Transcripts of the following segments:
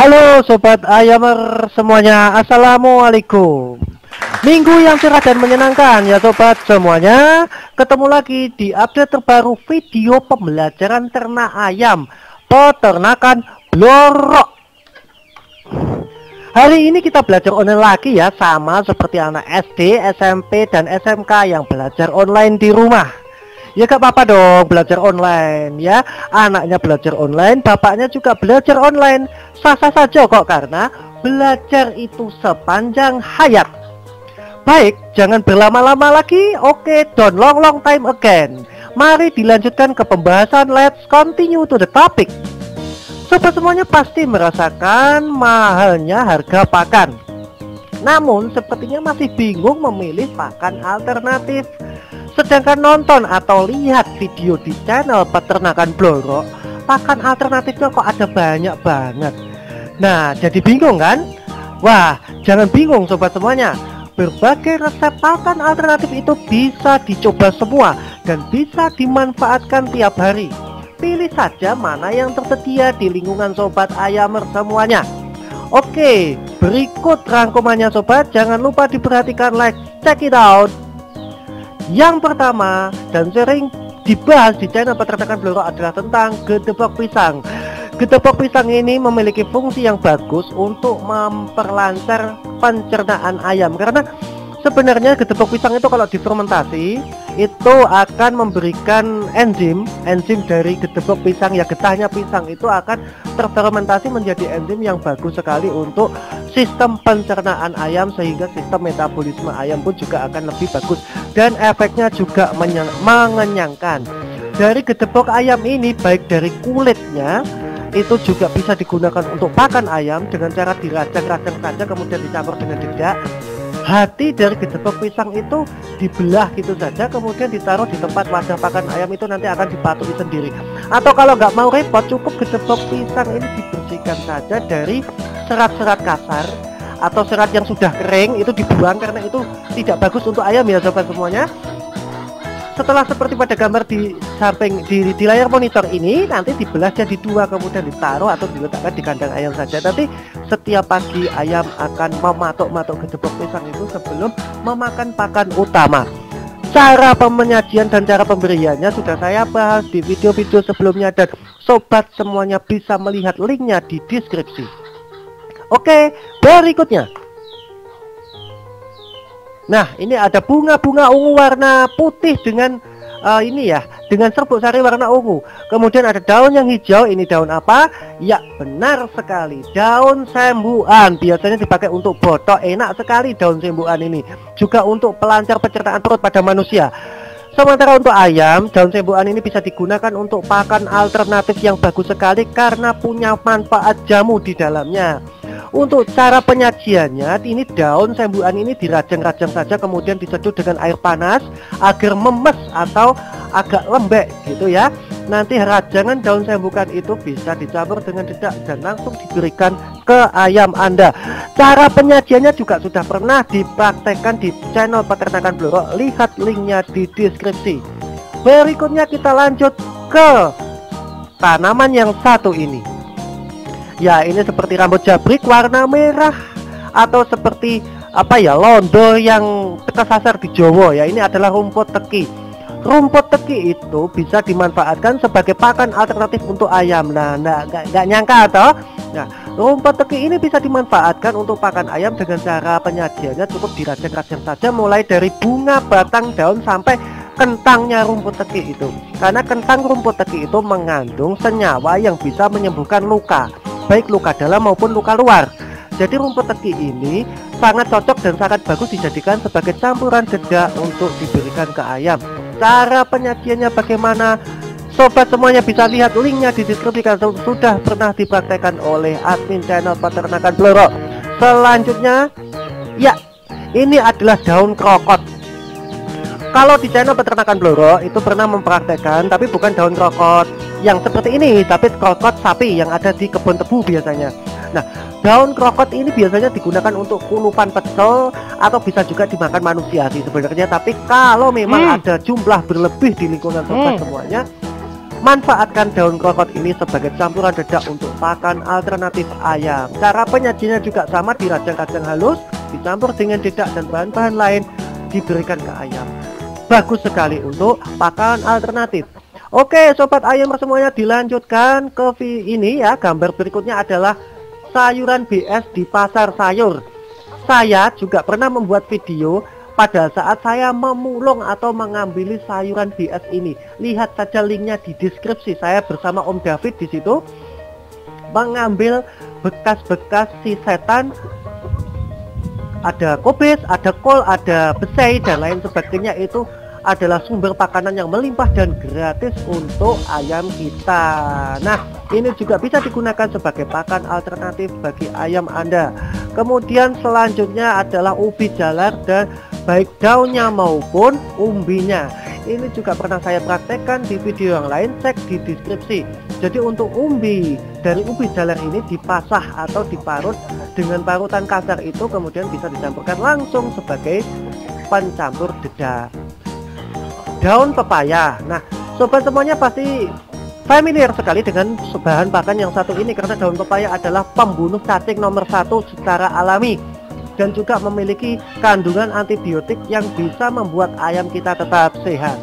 Halo Sobat Ayamer semuanya, Assalamualaikum. Minggu yang cerah dan menyenangkan ya Sobat semuanya. Ketemu lagi di update terbaru video pembelajaran ternak ayam peternakan Blorok. Hari ini kita belajar online lagi ya, sama seperti anak SD, SMP, dan SMK yang belajar online di rumah. Ya gak apa-apa dong belajar online ya. Anaknya belajar online, bapaknya juga belajar online. Sah-sah saja kok, karena belajar itu sepanjang hayat. Baik, jangan berlama-lama lagi. Oke, don't long time again. Mari dilanjutkan ke pembahasan. Let's continue to the topic. Sobat semuanya pasti merasakan mahalnya harga pakan. Namun sepertinya masih bingung memilih pakan alternatif. Sedangkan nonton atau lihat video di channel peternakan Blorok, pakan alternatifnya kok ada banyak banget. Nah, jadi bingung kan? Wah, jangan bingung sobat semuanya. Berbagai resep pakan alternatif itu bisa dicoba semua dan bisa dimanfaatkan tiap hari. Pilih saja mana yang tersedia di lingkungan sobat Ayamer semuanya. Oke, berikut rangkumannya sobat. Jangan lupa diperhatikan, let's check it out. Yang pertama dan sering dibahas di channel peternakan Blorok adalah tentang gedebok pisang. Gedebok pisang ini memiliki fungsi yang bagus untuk memperlancar pencernaan ayam, karena sebenarnya gedebok pisang itu kalau difermentasi itu akan memberikan enzim dari gedebok pisang, ya getahnya pisang itu akan terfermentasi menjadi enzim yang bagus sekali untuk sistem pencernaan ayam, sehingga sistem metabolisme ayam pun juga akan lebih bagus dan efeknya juga mengenyangkan. Dari gedebok ayam ini, baik dari kulitnya itu juga bisa digunakan untuk pakan ayam dengan cara dirajang-rajang saja kemudian dicampur dengan dedak. Hati dari gedebok pisang itu dibelah gitu saja kemudian ditaruh di tempat wadah pakan ayam, itu nanti akan dipatuhi sendiri. Atau kalau nggak mau repot, cukup gedebok pisang ini dibersihkan saja dari serat-serat kasar atau serat yang sudah kering, itu dibuang karena itu tidak bagus untuk ayam ya sobat semuanya. Setelah seperti pada gambar di samping di layar monitor ini, nanti dibelah jadi dua kemudian ditaruh atau diletakkan di kandang ayam saja. Nanti setiap pagi ayam akan mematuk-matuk gedebok pisang itu sebelum memakan pakan utama. Cara penyajian dan cara pemberiannya sudah saya bahas di video-video sebelumnya dan sobat semuanya bisa melihat linknya di deskripsi. Oke, berikutnya. Nah, ini ada bunga-bunga ungu warna putih dengan ini ya, dengan serbuk sari warna ungu. Kemudian ada daun yang hijau. Ini daun apa? Ya, benar sekali, daun sembuan. Biasanya dipakai untuk botok. Enak sekali daun sembuan ini. Juga untuk pelancar pencernaan perut pada manusia. Sementara untuk ayam, daun sembuan ini bisa digunakan untuk pakan alternatif yang bagus sekali karena punya manfaat jamu di dalamnya. Untuk cara penyajiannya, ini daun sembuan ini dirajang-rajang saja kemudian diseduh dengan air panas agar memes atau agak lembek gitu ya. Nanti rajangan daun sembukan itu bisa dicampur dengan dedak dan langsung diberikan ke ayam Anda. Cara penyajiannya juga sudah pernah dipraktekkan di channel peternakan Blorok. Lihat linknya di deskripsi. Berikutnya kita lanjut ke tanaman yang satu ini. Ya, ini seperti rambut jabrik warna merah atau seperti apa ya, londo yang kesasar di Jawa ya. Ini adalah rumput teki. Rumput teki itu bisa dimanfaatkan sebagai pakan alternatif untuk ayam. Nah, nggak nyangka toh. Nah, rumput teki ini bisa dimanfaatkan untuk pakan ayam dengan cara penyajiannya cukup dirajang-rajang saja, mulai dari bunga, batang, daun sampai kentangnya rumput teki itu. Karena kentang rumput teki itu mengandung senyawa yang bisa menyembuhkan luka, baik luka dalam maupun luka luar. Jadi rumput teki ini sangat cocok dan sangat bagus dijadikan sebagai campuran dedak untuk diberikan ke ayam. Cara penyajiannya bagaimana? Sobat semuanya bisa lihat linknya di deskripsi karena sudah pernah dipraktekkan oleh admin channel peternakan Blorok. Selanjutnya, ya, ini adalah daun krokot. Kalau di channel peternakan Blorok itu pernah mempraktekkan, tapi bukan daun krokot yang seperti ini, tapi krokot sapi yang ada di kebun tebu biasanya. Nah, daun krokot ini biasanya digunakan untuk kulupan pecel atau bisa juga dimakan manusia sih sebenarnya. Tapi kalau memang ada jumlah berlebih di lingkungan sobat semuanya, Manfaatkan daun krokot ini sebagai campuran dedak untuk pakan alternatif ayam. Cara penyajiannya juga sama, dirajang-rajang halus, dicampur dengan dedak dan bahan-bahan lain, diberikan ke ayam. Bagus sekali untuk pakan alternatif. Oke sobat ayam semuanya, dilanjutkan ke ini ya. Gambar berikutnya adalah sayuran BS di pasar sayur. Saya juga pernah membuat video pada saat saya memulung atau mengambil sayuran BS ini. Lihat saja linknya di deskripsi. Saya bersama Om David di situ mengambil bekas-bekas si setan. Ada kobes, ada kol, ada besei dan lain sebagainya. Itu adalah sumber makanan yang melimpah dan gratis untuk ayam kita. Nah, ini juga bisa digunakan sebagai pakan alternatif bagi ayam Anda. Kemudian selanjutnya adalah ubi jalar dan baik daunnya maupun umbinya. Ini juga pernah saya praktekkan di video yang lain, cek di deskripsi. Jadi untuk umbi dari ubi jalar ini dipasah atau diparut dengan parutan kasar itu, kemudian bisa dicampurkan langsung sebagai pencampur dedak. Daun pepaya. Nah, sobat semuanya pasti familiar sekali dengan bahan pakan yang satu ini, karena daun pepaya adalah pembunuh cacing nomor 1 secara alami dan juga memiliki kandungan antibiotik yang bisa membuat ayam kita tetap sehat.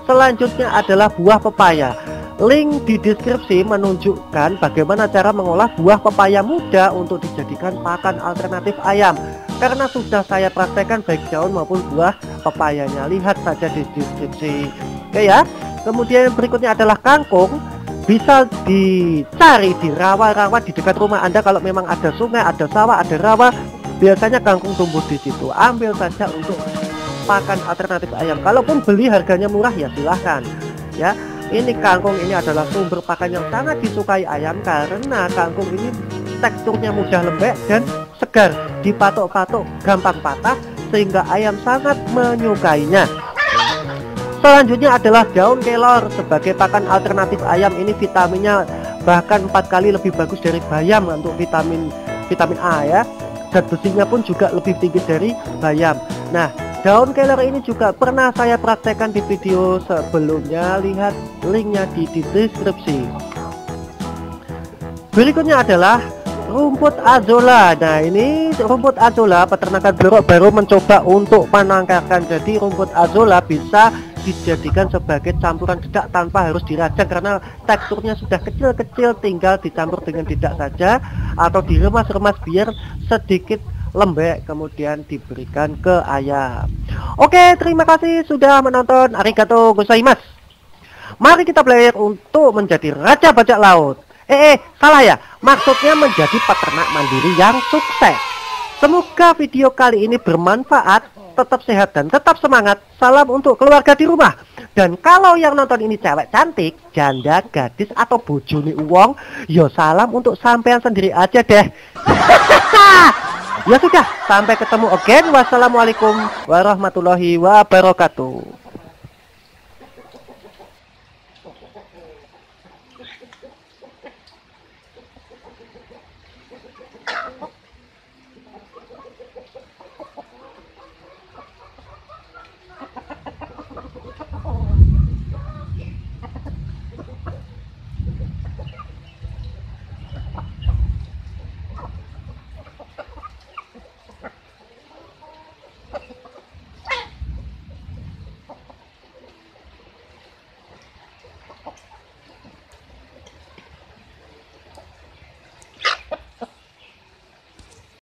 Selanjutnya adalah buah pepaya. Link di deskripsi menunjukkan bagaimana cara mengolah buah pepaya muda untuk dijadikan pakan alternatif ayam, karena sudah saya praktekkan baik daun maupun buah pepayanya. Lihat saja di deskripsi. Oke ya. Kemudian berikutnya adalah kangkung. Bisa dicari di rawa-rawa di dekat rumah Anda. Kalau memang ada sungai, ada sawah, ada rawa, biasanya kangkung tumbuh di situ. Ambil saja untuk pakan alternatif ayam. Kalaupun beli harganya murah ya silahkan ya. Ini kangkung ini adalah sumber pakan yang sangat disukai ayam, karena kangkung ini teksturnya mudah lembek dan segar, dipatok-patok gampang patah, sehingga ayam sangat menyukainya. Selanjutnya adalah daun kelor sebagai pakan alternatif ayam. Ini vitaminnya bahkan 4 kali lebih bagus dari bayam untuk vitamin A ya. Zat besinya pun juga lebih tinggi dari bayam. Nah, daun kelor ini juga pernah saya praktekkan di video sebelumnya. Lihat linknya di deskripsi. Berikutnya adalah rumput azolla. Nah, ini rumput azolla peternakan Blorok baru mencoba untuk menangkarkan. Jadi rumput azolla bisa dijadikan sebagai campuran dedak tanpa harus dirajang, karena teksturnya sudah kecil-kecil, tinggal dicampur dengan dedak saja atau diremas-remas biar sedikit lembek, kemudian diberikan ke ayam. Oke, terima kasih sudah menonton. Arigato gozaimasu. Mari kita belajar untuk menjadi raja bajak laut. Salah ya, maksudnya menjadi peternak mandiri yang sukses. Semoga video kali ini bermanfaat. Tetap sehat dan tetap semangat. Salam untuk keluarga di rumah. Dan kalau yang nonton ini cewek cantik, janda, gadis, atau bojone uwong, yo salam untuk sampean sendiri aja deh. Ya sudah, sampai ketemu again. Wassalamualaikum warahmatullahi wabarakatuh.